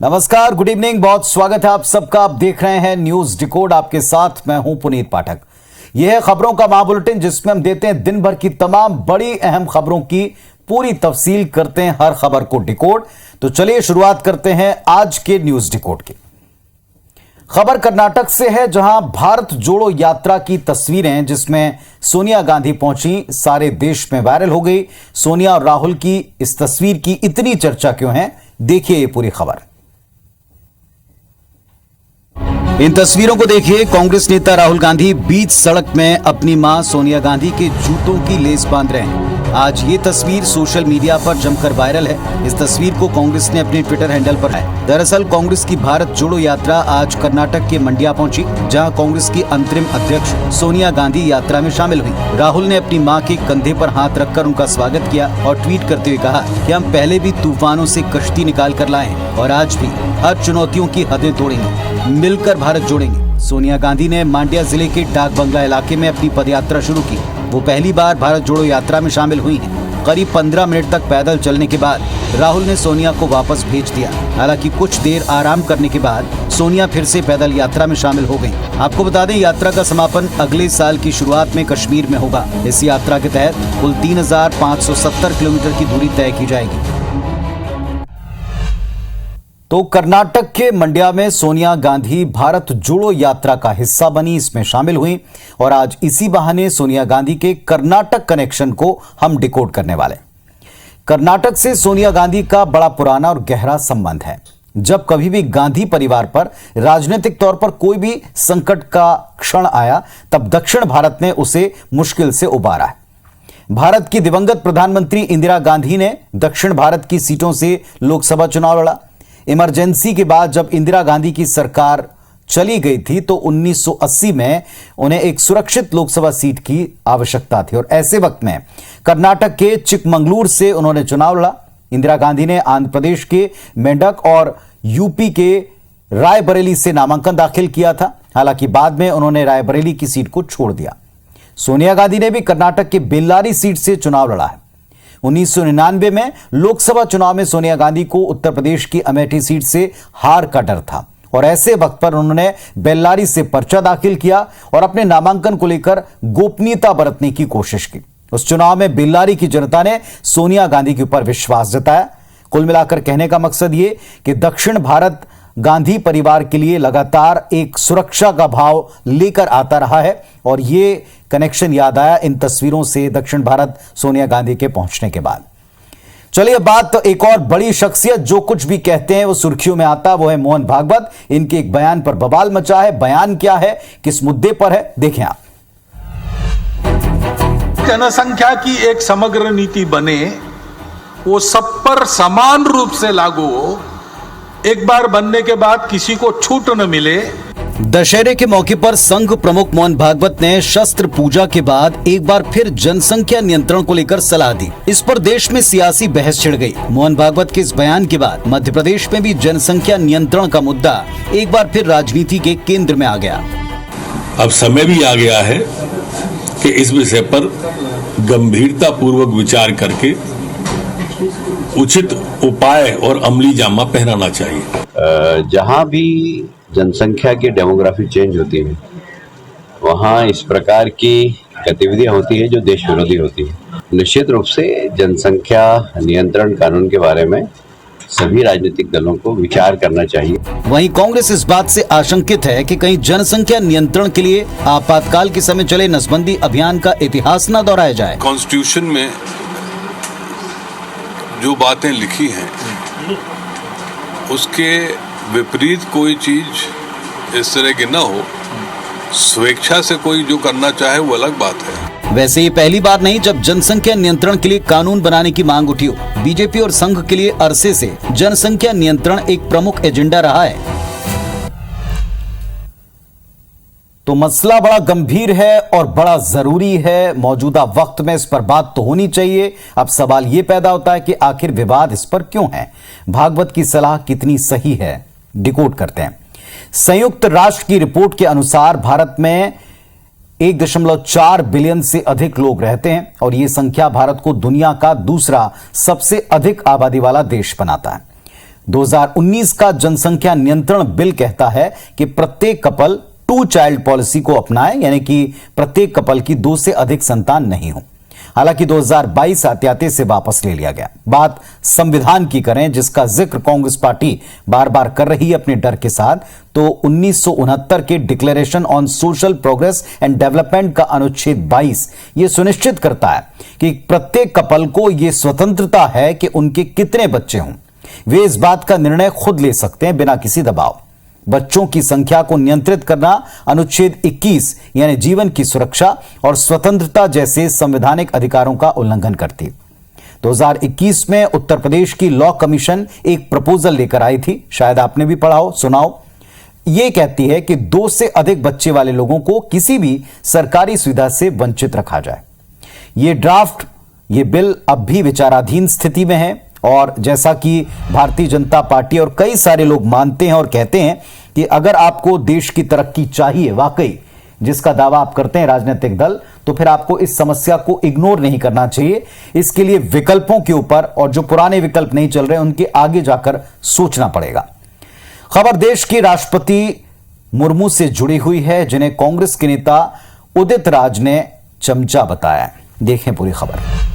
नमस्कार, good evening, बहुत स्वागत है आप सबका। आप देख रहे हैं न्यूज डिकोड, आपके साथ मैं हूं पुनीत पाठक। यह है खबरों का महाबुलेटिन जिसमें हम देते हैं दिन भर की तमाम बड़ी अहम खबरों की पूरी तफसील, करते हैं हर खबर को डिकोड। तो चलिए शुरुआत करते हैं आज के न्यूज डिकोड की। खबर कर्नाटक से है, जहां भारत जोड़ो यात्रा की तस्वीरें जिसमें सोनिया गांधी पहुंची सारे देश में वायरल हो गई। सोनिया और राहुल की इस तस्वीर की इतनी चर्चा क्यों है, देखिए ये पूरी खबर। इन तस्वीरों को देखिए। कांग्रेस नेता राहुल गांधी बीच सड़क में अपनी मां सोनिया गांधी के जूतों की लेस बांध रहे हैं। आज ये तस्वीर सोशल मीडिया पर जमकर वायरल है। इस तस्वीर को कांग्रेस ने अपने ट्विटर हैंडल पर है। दरअसल कांग्रेस की भारत जोड़ो यात्रा आज कर्नाटक के मंड्या पहुंची, जहां कांग्रेस की अंतरिम अध्यक्ष सोनिया गांधी यात्रा में शामिल हुई। राहुल ने अपनी मां के कंधे पर हाथ रखकर उनका स्वागत किया और ट्वीट करते हुए कहा कि हम पहले भी तूफानों से कश्ती निकाल कर लाए हैं और आज भी हर चुनौतियों की हदें तोड़ेंगे, मिलकर भारत जोड़ेंगे। सोनिया गांधी ने मांड्या जिले के डाक बंगला इलाके में अपनी पदयात्रा शुरू की। वो पहली बार भारत जोड़ो यात्रा में शामिल हुई हैं। करीब 15 मिनट तक पैदल चलने के बाद राहुल ने सोनिया को वापस भेज दिया। हालांकि कुछ देर आराम करने के बाद सोनिया फिर से पैदल यात्रा में शामिल हो गईं। आपको बता दें, यात्रा का समापन अगले साल की शुरुआत में कश्मीर में होगा। इस यात्रा के तहत कुल 3570 किलोमीटर की दूरी तय की जाएगी। तो कर्नाटक के मंड्या में सोनिया गांधी भारत जोड़ो यात्रा का हिस्सा बनी, इसमें शामिल हुई और आज इसी बहाने सोनिया गांधी के कर्नाटक कनेक्शन को हम डिकोड करने वाले। कर्नाटक से सोनिया गांधी का बड़ा पुराना और गहरा संबंध है। जब कभी भी गांधी परिवार पर राजनीतिक तौर पर कोई भी संकट का क्षण आया, तब दक्षिण भारत ने उसे मुश्किल से उबारा है। भारत की दिवंगत प्रधानमंत्री इंदिरा गांधी ने दक्षिण भारत की सीटों से लोकसभा चुनाव लड़ा। इमरजेंसी के बाद जब इंदिरा गांधी की सरकार चली गई थी तो 1980 में उन्हें एक सुरक्षित लोकसभा सीट की आवश्यकता थी और ऐसे वक्त में कर्नाटक के चिकमंगलुरु से उन्होंने चुनाव लड़ा। इंदिरा गांधी ने आंध्र प्रदेश के मेंढक और यूपी के रायबरेली से नामांकन दाखिल किया था। हालांकि बाद में उन्होंने रायबरेली की सीट को छोड़ दिया। सोनिया गांधी ने भी कर्नाटक के बेल्लारी सीट से चुनाव लड़ा है। 1999 में लोकसभा चुनाव में सोनिया गांधी को उत्तर प्रदेश की अमेठी सीट से हार का डर था और ऐसे वक्त पर उन्होंने बेल्लारी से पर्चा दाखिल किया और अपने नामांकन को लेकर गोपनीयता बरतने की कोशिश की। उस चुनाव में बेल्लारी की जनता ने सोनिया गांधी के ऊपर विश्वास जताया। कुल मिलाकर कहने का मकसद ये कि दक्षिण भारत गांधी परिवार के लिए लगातार एक सुरक्षा का भाव लेकर आता रहा है और ये कनेक्शन याद आया इन तस्वीरों से दक्षिण भारत सोनिया गांधी के पहुंचने के बाद। चलिए बात तो एक और बड़ी शख्सियत जो कुछ भी कहते हैं वो सुर्खियों में आता, वो है मोहन भागवत। इनके एक बयान पर बवाल मचा है। बयान क्या है, किस मुद्दे पर है, देखें आप। जनसंख्या की एक समग्र नीति बने, वो सब पर समान रूप से लागू हो, एक बार बनने के बाद किसी को छूट न मिले। दशहरे के मौके पर संघ प्रमुख मोहन भागवत ने शस्त्र पूजा के बाद एक बार फिर जनसंख्या नियंत्रण को लेकर सलाह दी। इस पर देश में सियासी बहस छिड़ गई। मोहन भागवत के इस बयान के बाद मध्य प्रदेश में भी जनसंख्या नियंत्रण का मुद्दा एक बार फिर राजनीति के केंद्र में आ गया। अब समय भी आ गया है कि इस विषय पर गंभीरता पूर्वक विचार करके उचित उपाय और अमली जामा पहनाना चाहिए। जहां भी जनसंख्या की डेमोग्राफी चेंज होती है, वहां इस प्रकार की गतिविधियां होती है जो देश विरोधी होती है। निश्चित रूप से जनसंख्या नियंत्रण कानून के बारे में सभी राजनीतिक दलों को विचार करना चाहिए। वहीं कांग्रेस इस बात से आशंकित है कि कहीं जनसंख्या नियंत्रण के लिए आपातकाल के समय चले नसबंदी अभियान का इतिहास न दोहराया जाए। कॉन्स्टिट्यूशन में जो बातें लिखी हैं उसके विपरीत कोई चीज इस तरह की न हो। स्वेच्छा से कोई जो करना चाहे वो अलग बात है। वैसे ये पहली बार नहीं जब जनसंख्या नियंत्रण के लिए कानून बनाने की मांग उठी हो। बीजेपी और संघ के लिए अरसे से जनसंख्या नियंत्रण एक प्रमुख एजेंडा रहा है। तो मसला बड़ा गंभीर है और बड़ा जरूरी है। मौजूदा वक्त में इस पर बात तो होनी चाहिए। अब सवाल यह पैदा होता है कि आखिर विवाद इस पर क्यों है, भागवत की सलाह कितनी सही है, डिकोड करते हैं। संयुक्त राष्ट्र की रिपोर्ट के अनुसार भारत में 1.4 बिलियन से अधिक लोग रहते हैं और यह संख्या भारत को दुनिया का दूसरा सबसे अधिक आबादी वाला देश बनाता है। 2019 का जनसंख्या नियंत्रण बिल कहता है कि प्रत्येक कपल 2 चाइल्ड पॉलिसी को अपनाएं, यानी कि प्रत्येक कपल की 2 से अधिक संतान नहीं हो। हालांकि 2022 आते से वापस ले लिया गया। बात संविधान की करें, जिसका जिक्र कांग्रेस पार्टी बार बार कर रही है अपने डर के साथ, तो 1969 के declaration on social progress and development का अनुच्छेद 22 यह सुनिश्चित करता है कि प्रत्येक कपल को यह स्वतंत्रता है कि उनके कितने बच्चे हों। वे इस बात का निर्णय खुद ले सकते हैं बिना किसी दबाव। बच्चों की संख्या को नियंत्रित करना अनुच्छेद 21 यानी जीवन की सुरक्षा और स्वतंत्रता जैसे संवैधानिक अधिकारों का उल्लंघन करती। 2021 में उत्तर प्रदेश की लॉ कमीशन एक प्रपोजल लेकर आई थी, शायद आपने भी पढ़ा हो, सुना हो। यह कहती है कि 2 से अधिक बच्चे वाले लोगों को किसी भी सरकारी सुविधा से वंचित रखा जाए। यह ड्राफ्ट, यह बिल अब भी विचाराधीन स्थिति में है और जैसा कि भारतीय जनता पार्टी और कई सारे लोग मानते हैं और कहते हैं कि अगर आपको देश की तरक्की चाहिए वाकई, जिसका दावा आप करते हैं राजनीतिक दल, तो फिर आपको इस समस्या को इग्नोर नहीं करना चाहिए। इसके लिए विकल्पों के ऊपर और जो पुराने विकल्प नहीं चल रहे उनके आगे जाकर सोचना पड़ेगा। खबर देश के राष्ट्रपति मुर्मू से जुड़ी हुई है, जिन्हें कांग्रेस के नेता उदित राज ने चमचा बताया। देखें पूरी खबर।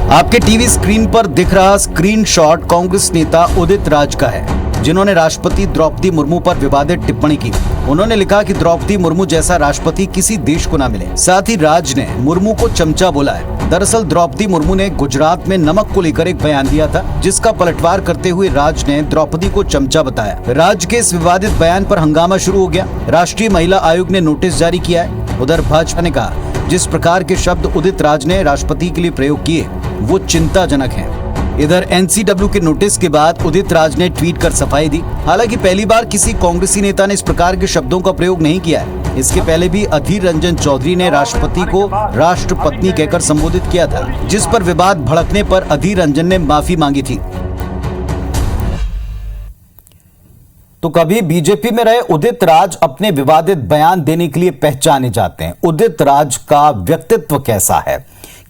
आपके टीवी स्क्रीन पर दिख रहा स्क्रीनशॉट कांग्रेस नेता उदित राज का है, जिन्होंने राष्ट्रपति द्रौपदी मुर्मू पर विवादित टिप्पणी की। उन्होंने लिखा कि द्रौपदी मुर्मू जैसा राष्ट्रपति किसी देश को ना मिले। साथ ही राज ने मुर्मू को चमचा बोला है। दरअसल द्रौपदी मुर्मू ने गुजरात में नमक को लेकर एक बयान दिया था, जिसका पलटवार करते हुए राज ने द्रौपदी को चमचा बताया। राज के इस विवादित बयान पर हंगामा शुरू हो गया। राष्ट्रीय महिला आयोग ने नोटिस जारी किया है। उधर भाजपा ने कहा जिस प्रकार के शब्द उदित राज ने राष्ट्रपति के लिए प्रयोग किए वो चिंताजनक हैं। इधर एनसीडब्ल्यू के नोटिस के बाद उदित राज ने ट्वीट कर सफाई दी। हालांकि पहली बार किसी कांग्रेसी नेता ने इस प्रकार के शब्दों का प्रयोग नहीं किया है। इसके पहले भी अधीर रंजन चौधरी ने राष्ट्रपति को राष्ट्रपत्नी कहकर संबोधित किया था, जिस पर विवाद भड़कने पर अधीर रंजन ने माफी मांगी थी। तो कभी बीजेपी में रहे उदित राज अपने विवादित बयान देने के लिए पहचाने जाते हैं। उदित राज का व्यक्तित्व कैसा है,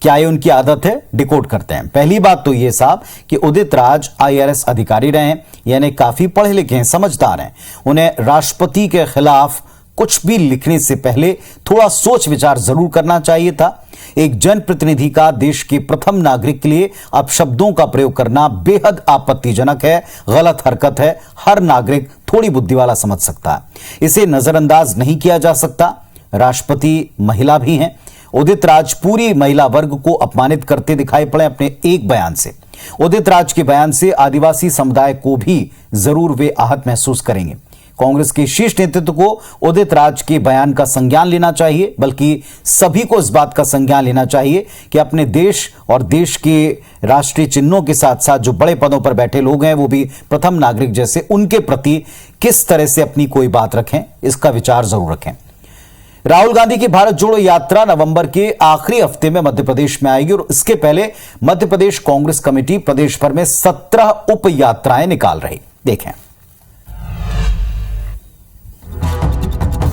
क्या ये उनकी आदत है, डिकोड करते हैं। पहली बात तो ये साहब कि उदित राज IRS अधिकारी रहे हैं, यानी काफी पढ़े लिखे हैं, समझदार हैं। उन्हें राष्ट्रपति के खिलाफ कुछ भी लिखने से पहले थोड़ा सोच विचार जरूर करना चाहिए था। एक जनप्रतिनिधि का देश के प्रथम नागरिक के लिए अपशब्दों का प्रयोग करना बेहद आपत्तिजनक है, गलत हरकत है। हर नागरिक थोड़ी बुद्धि वाला समझ सकता है, इसे नजरअंदाज नहीं किया जा सकता। राष्ट्रपति महिला भी हैं। उदित राज पूरी महिला वर्ग को अपमानित करते दिखाई पड़े अपने एक बयान से। उदित राज के बयान से आदिवासी समुदाय को भी जरूर वे आहत महसूस करेंगे। कांग्रेस के शीर्ष नेतृत्व को उदित राज के बयान का संज्ञान लेना चाहिए, बल्कि सभी को इस बात का संज्ञान लेना चाहिए कि अपने देश और देश के राष्ट्रीय चिन्हों के साथ साथ जो बड़े पदों पर बैठे लोग हैं वो भी प्रथम नागरिक जैसे उनके प्रति किस तरह से अपनी कोई बात रखें, इसका विचार जरूर रखें। राहुल गांधी की भारत जोड़ो यात्रा नवंबर के आखिरी हफ्ते में मध्य प्रदेश में आएगी और इसके पहले मध्य प्रदेश कांग्रेस कमेटी प्रदेश भर में 17 उप यात्राएं निकाल रही। देखें।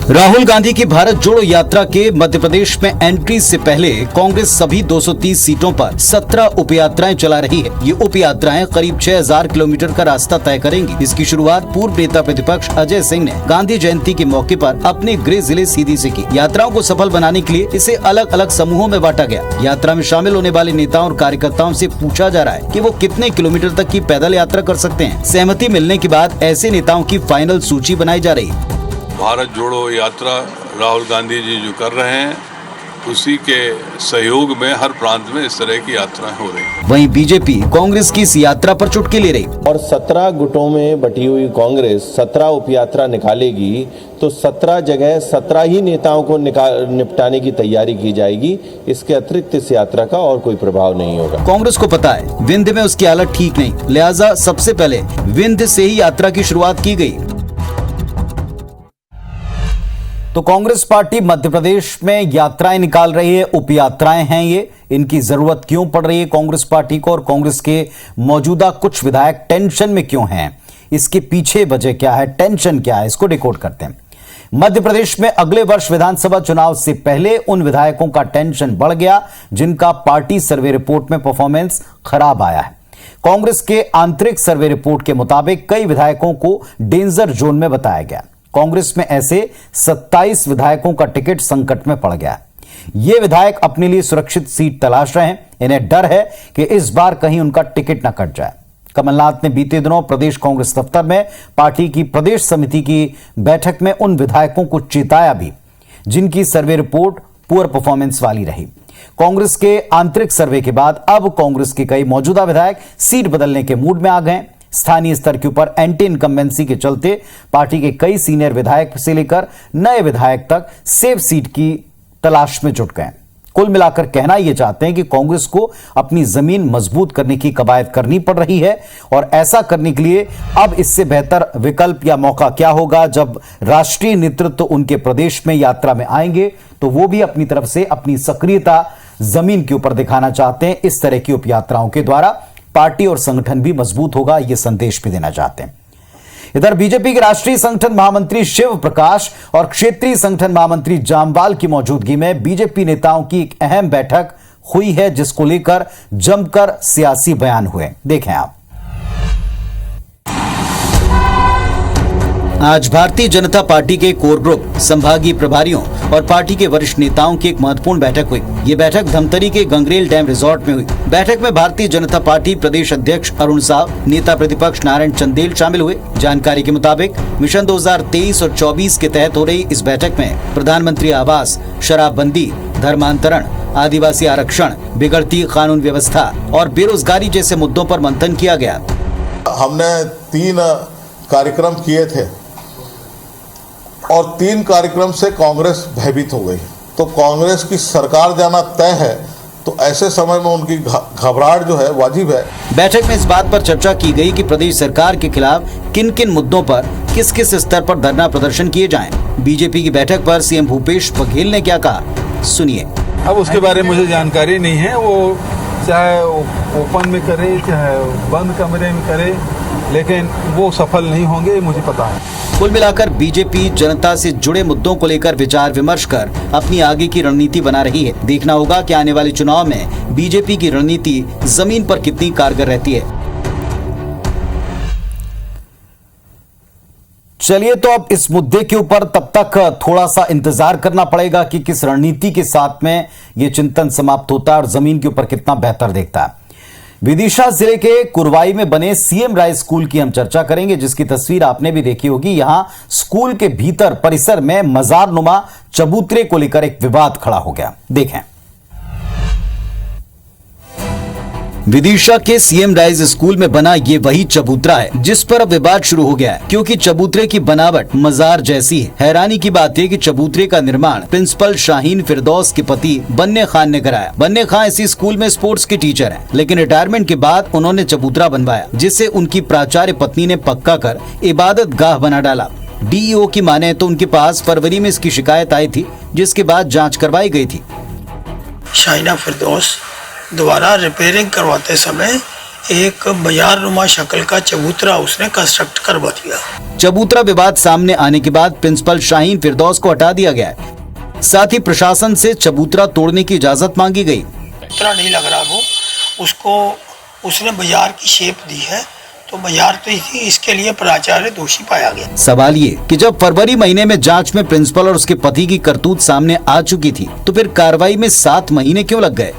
राहुल गांधी की भारत जोड़ो यात्रा के मध्य प्रदेश में एंट्री से पहले कांग्रेस सभी 230 सीटों पर 17 उप यात्राएं चला रही है। ये उप यात्राएं करीब 6000 किलोमीटर का रास्ता तय करेंगी। इसकी शुरुआत पूर्व नेता प्रतिपक्ष अजय सिंह ने गांधी जयंती के मौके पर अपने गृह जिले सीधी से की। यात्राओं को सफल बनाने के लिए इसे अलग अलग समूहों में बांटा गया। यात्रा में शामिल होने वाले नेताओं और कार्यकर्ताओं से पूछा जा रहा है कि वो कितने किलोमीटर तक की पैदल यात्रा कर सकते हैं। सहमति मिलने के बाद ऐसे नेताओं की फाइनल सूची बनाई जा रही है। भारत जोड़ो यात्रा राहुल गांधी जी जो कर रहे हैं उसी के सहयोग में हर प्रांत में इस तरह की यात्राएं हो रही हैं। वहीं बीजेपी कांग्रेस की इस यात्रा पर चुटकी ले रही और 17 गुटों में बटी हुई कांग्रेस 17 उप यात्रा निकालेगी तो 17 जगह 17 ही नेताओं को निपटाने की तैयारी की जाएगी। इसके अतिरिक्त इस यात्रा का और कोई प्रभाव नहीं होगा। कांग्रेस को पता है विंध्य में उसकी हालत ठीक नहीं, लिहाजा सबसे पहले विंध्य से ही यात्रा की शुरुआत की गई। तो कांग्रेस पार्टी मध्य प्रदेश में यात्राएं निकाल रही है, उप यात्राएं हैं ये। इनकी जरूरत क्यों पड़ रही है कांग्रेस पार्टी को और कांग्रेस के मौजूदा कुछ विधायक टेंशन में क्यों हैं, इसके पीछे वजह क्या है, टेंशन क्या है, इसको डिकोड करते हैं। मध्य प्रदेश में अगले वर्ष विधानसभा चुनाव से पहले उन विधायकों का टेंशन बढ़ गया जिनका पार्टी सर्वे रिपोर्ट में परफॉर्मेंस खराब आया है। कांग्रेस के आंतरिक सर्वे रिपोर्ट के मुताबिक कई विधायकों को डेंजर जोन में बताया गया। कांग्रेस में ऐसे 27 विधायकों का टिकट संकट में पड़ गया। ये विधायक अपने लिए सुरक्षित सीट तलाश रहे हैं। इन्हें डर है कि इस बार कहीं उनका टिकट न कट जाए। कमलनाथ ने बीते दिनों प्रदेश कांग्रेस दफ्तर में पार्टी की प्रदेश समिति की बैठक में उन विधायकों को चेताया भी जिनकी सर्वे रिपोर्ट पुअर परफॉर्मेंस वाली रही। कांग्रेस के आंतरिक सर्वे के बाद अब कांग्रेस के कई मौजूदा विधायक सीट बदलने के मूड में आ गए। स्थानीय स्तर के ऊपर एंटी इनकम्बेंसी के चलते पार्टी के कई सीनियर विधायक से लेकर नए विधायक तक सेफ सीट की तलाश में जुट गए। कुल मिलाकर कहना यह चाहते हैं कि कांग्रेस को अपनी जमीन मजबूत करने की कवायद करनी पड़ रही है और ऐसा करने के लिए अब इससे बेहतर विकल्प या मौका क्या होगा जब राष्ट्रीय नेतृत्व उनके प्रदेश में यात्रा में आएंगे तो वो भी अपनी तरफ से अपनी सक्रियता जमीन के ऊपर दिखाना चाहते हैं। इस तरह की उप यात्राओं के द्वारा पार्टी और संगठन भी मजबूत होगा, यह संदेश भी देना चाहते हैं। इधर बीजेपी के राष्ट्रीय संगठन महामंत्री शिव प्रकाश और क्षेत्रीय संगठन महामंत्री जामवाल की मौजूदगी में बीजेपी नेताओं की एक अहम बैठक हुई है जिसको लेकर जमकर सियासी बयान हुए। देखें आप। आज भारतीय जनता पार्टी के कोर ग्रुप, संभागीय प्रभारियों और पार्टी के वरिष्ठ नेताओं की एक महत्वपूर्ण बैठक हुई। ये बैठक धमतरी के गंगरेल डैम रिजॉर्ट में हुई। बैठक में भारतीय जनता पार्टी प्रदेश अध्यक्ष अरुण साव, नेता प्रतिपक्ष नारायण चंदेल शामिल हुए। जानकारी के मुताबिक मिशन 2023 और 24 के तहत हो रही इस बैठक में प्रधानमंत्री आवास, शराबबंदी, धर्मांतरण, आदिवासी आरक्षण, बिगड़ती कानून व्यवस्था और बेरोजगारी जैसे मुद्दों पर मंथन किया गया। हमने 3 कार्यक्रम किए थे और 3 कार्यक्रम से कांग्रेस भयभीत हो गई। तो कांग्रेस की सरकार जाना तय है, तो ऐसे समय में उनकी घबराहट जो है वाजिब है। बैठक में इस बात पर चर्चा की गई कि प्रदेश सरकार के खिलाफ किन किन मुद्दों पर किस किस स्तर पर धरना प्रदर्शन किए जाएं। बीजेपी की बैठक पर सीएम भूपेश बघेल ने क्या कहा, सुनिए। अब उसके बारे में मुझे जानकारी नहीं है, वो चाहे ओपन में करे चाहे बंद कमरे में करे, लेकिन वो सफल नहीं होंगे, मुझे पता है। कुल मिलाकर बीजेपी जनता से जुड़े मुद्दों को लेकर विचार विमर्श कर अपनी आगे की रणनीति बना रही है। देखना होगा कि आने वाले चुनाव में बीजेपी की रणनीति जमीन पर कितनी कारगर रहती है। चलिए, तो अब इस मुद्दे के ऊपर तब तक थोड़ा सा इंतजार करना पड़ेगा कि किस रणनीति के साथ में यह चिंतन समाप्त होता है और जमीन के ऊपर कितना बेहतर देखता है। विदिशा जिले के कुरवाई में बने सीएम राय स्कूल की हम चर्चा करेंगे, जिसकी तस्वीर आपने भी देखी होगी। यहां स्कूल के भीतर परिसर में मजारनुमा चबूतरे को लेकर एक विवाद खड़ा हो गया। देखें। विदिशा के सीएम राइज स्कूल में बना ये वही चबूतरा है जिस पर अब विवाद शुरू हो गया है, क्योंकि चबूतरे की बनावट मजार जैसी है। हैरानी की बात है कि चबूतरे का निर्माण प्रिंसिपल शाहीन फिरदौस के पति बन्ने खान ने कराया। बन्ने खान इसी स्कूल में स्पोर्ट्स के टीचर हैं, लेकिन रिटायरमेंट के बाद उन्होंने चबूतरा बनवाया, जिसे उनकी प्राचार्य पत्नी ने पक्का कर इबादत गाह बना डाला। डीईओ की माने तो उनके पास फरवरी में इसकी शिकायत आई थी, जिसके बाद जाँच करवाई गयी थी। शाहीना फिरदौस द्वारा रिपेयरिंग करवाते समय एक बाजारनुमा शक्ल का चबूतरा उसने कंस्ट्रक्ट करवा दिया। चबूतरा विवाद सामने आने के बाद प्रिंसिपल शाहीन फिरदौस को हटा दिया गया है। साथ ही प्रशासन से चबूतरा तोड़ने की इजाजत मांगी गई। चबूतरा नहीं लग रहा, वो उसको उसने बाजार की शेप दी है, तो बाजार तो थी, इसके लिए प्राचार्य दोषी पाया गया। सवाल ये कि जब फरवरी महीने में जांच में प्रिंसिपल और उसके पति की करतूत सामने आ चुकी थी, तो फिर कार्रवाई में 7 महीने क्यों लग गए?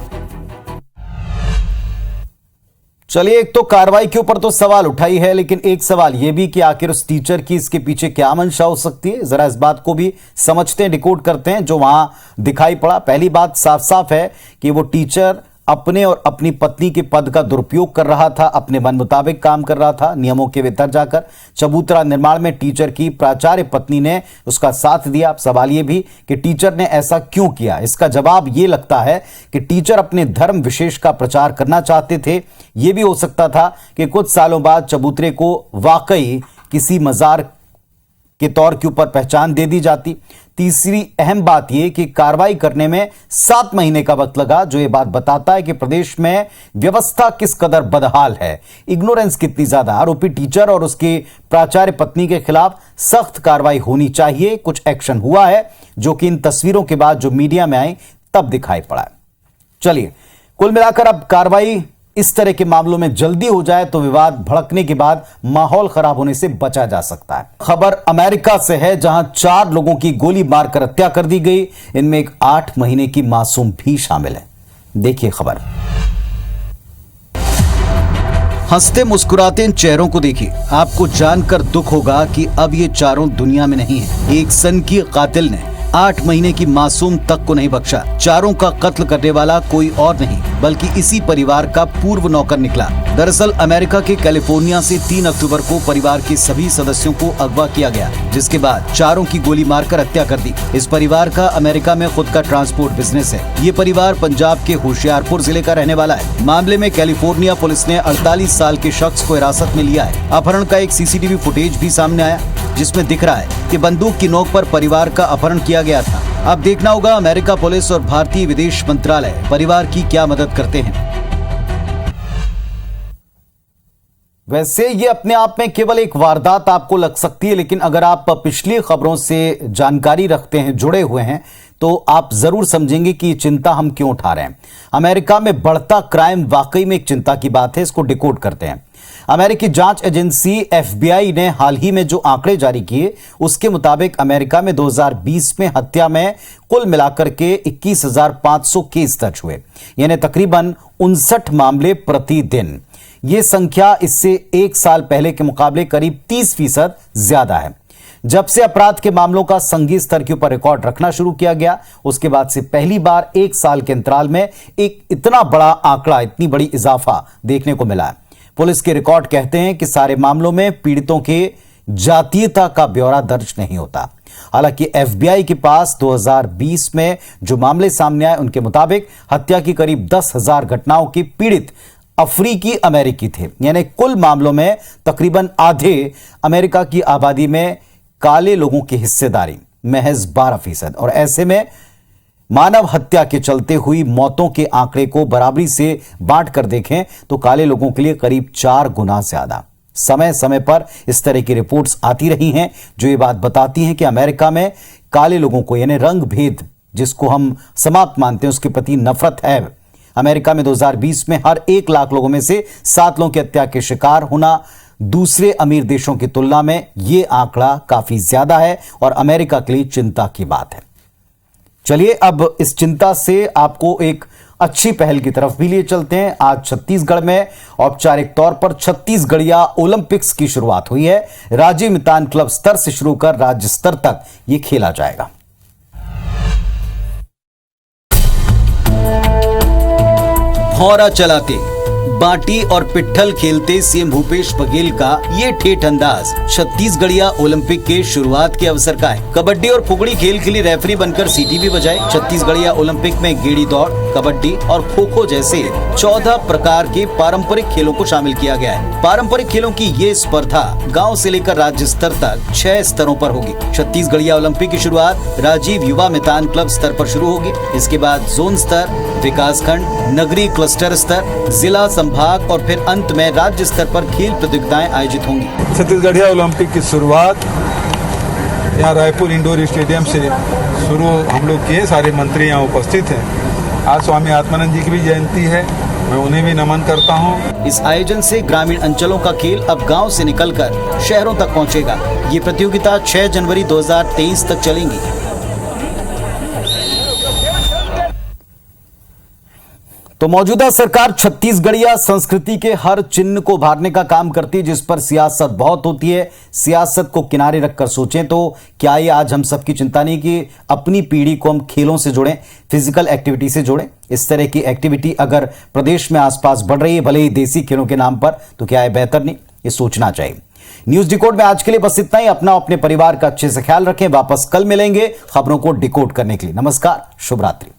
चलिए, एक तो कार्रवाई के ऊपर तो सवाल उठाई है, लेकिन एक सवाल यह भी कि आखिर उस टीचर की इसके पीछे क्या मंशा हो सकती है। जरा इस बात को भी समझते हैं, डिकोड करते हैं जो वहां दिखाई पड़ा। पहली बात साफ साफ है कि वो टीचर अपने और अपनी पत्नी के पद का दुरुपयोग कर रहा था, अपने मन मुताबिक काम कर रहा था, नियमों के भीतर जाकर। चबूतरा निर्माण में टीचर की प्राचार्य पत्नी ने उसका साथ दिया। अब सवाल यह भी कि टीचर ने ऐसा क्यों किया। इसका जवाब यह लगता है कि टीचर अपने धर्म विशेष का प्रचार करना चाहते थे। यह भी हो सकता था कि कुछ सालों बाद चबूतरे को वाकई किसी मजार के तौर के ऊपर पहचान दे दी जाती। तीसरी अहम बात यह कि कार्रवाई करने में 7 महीने का वक्त लगा, जो ये बात बताता है कि प्रदेश में व्यवस्था किस कदर बदहाल है, इग्नोरेंस कितनी ज्यादा। आरोपी टीचर और उसके प्राचार्य पत्नी के खिलाफ सख्त कार्रवाई होनी चाहिए। कुछ एक्शन हुआ है जो कि इन तस्वीरों के बाद जो मीडिया में आई तब दिखाई पड़ा है। चलिए, कुल मिलाकर अब कार्रवाई इस तरह के मामलों में जल्दी हो जाए तो विवाद भड़कने के बाद माहौल खराब होने से बचा जा सकता है। खबर अमेरिका से है, जहां 4 लोगों की गोली मारकर हत्या कर दी गई। इनमें एक 8 महीने की मासूम भी शामिल है। देखिए खबर। हंसते मुस्कुराते इन चेहरों को देखिए, आपको जानकर दुख होगा कि अब ये चारों दुनिया में नहीं है। एक सन की कातिल ने 8 महीने की मासूम तक को नहीं बख्शा। चारों का कत्ल करने वाला कोई और नहीं बल्कि इसी परिवार का पूर्व नौकर निकला। दरअसल अमेरिका के कैलिफोर्निया से 3 अक्टूबर को परिवार के सभी सदस्यों को अगवा किया गया, जिसके बाद चारों की गोली मारकर हत्या कर दी। इस परिवार का अमेरिका में खुद का ट्रांसपोर्ट बिजनेस है। ये परिवार पंजाब के होशियारपुर जिले का रहने वाला है। मामले में कैलिफोर्निया पुलिस ने 48 साल के शख्स को हिरासत में लिया है। अपहरण का एक सीसीटीवी फुटेज भी सामने आया, जिसमें दिख रहा है कि बंदूक की नोक पर परिवार का अपहरण किया गया था। अब देखना होगा अमेरिका पुलिस और भारतीय विदेश मंत्रालय परिवार की क्या मदद करते हैं। वैसे ये अपने आप में केवल एक वारदात आपको लग सकती है, लेकिन अगर आप पिछली खबरों से जानकारी रखते हैं, जुड़े हुए हैं, तो आप जरूर समझेंगे कि ये चिंता हम क्यों उठा रहे हैं। अमेरिका में बढ़ता क्राइम वाकई में एक चिंता की बात है। इसको डिकोड करते हैं। अमेरिकी जांच एजेंसी FBI ने हाल ही में जो आंकड़े जारी किए, उसके मुताबिक अमेरिका में 2020 में हत्या में कुल मिलाकर के 21,500 केस दर्ज हुए, यानी तकरीबन 59 मामले प्रतिदिन। यह संख्या इससे 1 साल पहले के मुकाबले करीब 30% ज्यादा है। जब से अपराध के मामलों का संघीय स्तर के ऊपर रिकॉर्ड रखना शुरू किया गया, उसके बाद से पहली बार 1 साल के अंतराल में एक इतना बड़ा आंकड़ा, इतनी बड़ी इजाफा देखने को मिला है। पुलिस के रिकॉर्ड कहते हैं कि सारे मामलों में पीड़ितों के जातीयता का ब्यौरा दर्ज नहीं होता। हालांकि FBI के पास 2020 में जो मामले सामने आए, उनके मुताबिक हत्या की करीब 10,000 घटनाओं के पीड़ित अफ्रीकी अमेरिकी थे, यानी कुल मामलों में तकरीबन आधे अमेरिका की आबादी में काले लोगों की हिस्सेदारी महज 12%। और ऐसे में मानव हत्या के चलते हुई मौतों के आंकड़े को बराबरी से बांट कर देखें तो काले लोगों के लिए करीब 4 गुना ज्यादा। समय समय पर इस तरह की रिपोर्ट्स आती रही हैं जो ये बात बताती हैं कि अमेरिका में काले लोगों को, यानी रंग भेद जिसको हम समाप्त मानते हैं, उसके प्रति नफरत है। अमेरिका में 2020 में हर 1 लाख लोगों में से 7 लोगों की हत्या के शिकार होना दूसरे अमीर देशों की तुलना में यह आंकड़ा काफी ज्यादा है और अमेरिका के लिए चिंता की बात है। चलिए अब इस चिंता से आपको एक अच्छी पहल की तरफ भी लिए चलते हैं। आज छत्तीसगढ़ में औपचारिक तौर पर छत्तीसगढ़िया ओलंपिक्स की शुरुआत हुई है। राज्य मितान क्लब स्तर से शुरू कर राज्य स्तर तक यह खेला जाएगा। भौरा चलाते, बाटी और पिट्ठल खेलते सीएम भूपेश बघेल का ये ठेठ अंदाज छत्तीसगढ़िया ओलंपिक के शुरुआत के अवसर का है। कबड्डी और फुगड़ी खेल के लिए रेफरी बनकर सीटी भी बजाए। छत्तीसगढ़िया ओलंपिक में गेड़ी दौड़, कबड्डी और खो-खो जैसे 14 प्रकार के पारंपरिक खेलों को शामिल किया गया है। पारंपरिक खेलों की ये स्पर्धा गांव से लेकर राज्य स्तर तक 6 स्तरों पर होगी। छत्तीसगढ़िया ओलंपिक की शुरुआत राजीव युवा मितान क्लब स्तर पर शुरू होगी। इसके बाद जोन स्तर, विकासखंड, नगरीय क्लस्टर स्तर, जिला, संभाग और फिर अंत में राज्य स्तर पर खेल प्रतियोगिताएं आयोजित होंगी। छत्तीसगढ़िया ओलंपिक की शुरुआत यहाँ रायपुर इंडोर स्टेडियम से शुरू हम लोग किए। सारे मंत्री यहाँ उपस्थित हैं। आज स्वामी आत्मानंद जी की भी जयंती है, मैं उन्हें भी नमन करता हूँ। इस आयोजन से ग्रामीण अंचलों का खेल अब गांव से निकलकर शहरों तक पहुंचेगा। ये प्रतियोगिता 6 जनवरी 2023 तक चलेंगी। तो मौजूदा सरकार छत्तीसगढ़िया संस्कृति के हर चिन्ह को उभारने का काम करती है, जिस पर सियासत बहुत होती है। सियासत को किनारे रखकर सोचें तो क्या ये आज हम सबकी चिंता नहीं कि अपनी पीढ़ी को हम खेलों से जोड़ें, फिजिकल एक्टिविटी से जोड़ें। इस तरह की एक्टिविटी अगर प्रदेश में आसपास बढ़ रही है, भले ही देसी खेलों के नाम पर, तो क्या है बेहतर नहीं? ये सोचना चाहिए। न्यूज डिकोड में आज के लिए बस इतना ही। अपना अपने परिवार का अच्छे से ख्याल रखें। वापस कल मिलेंगे खबरों को डिकोड करने के लिए। नमस्कार, शुभ रात्रि।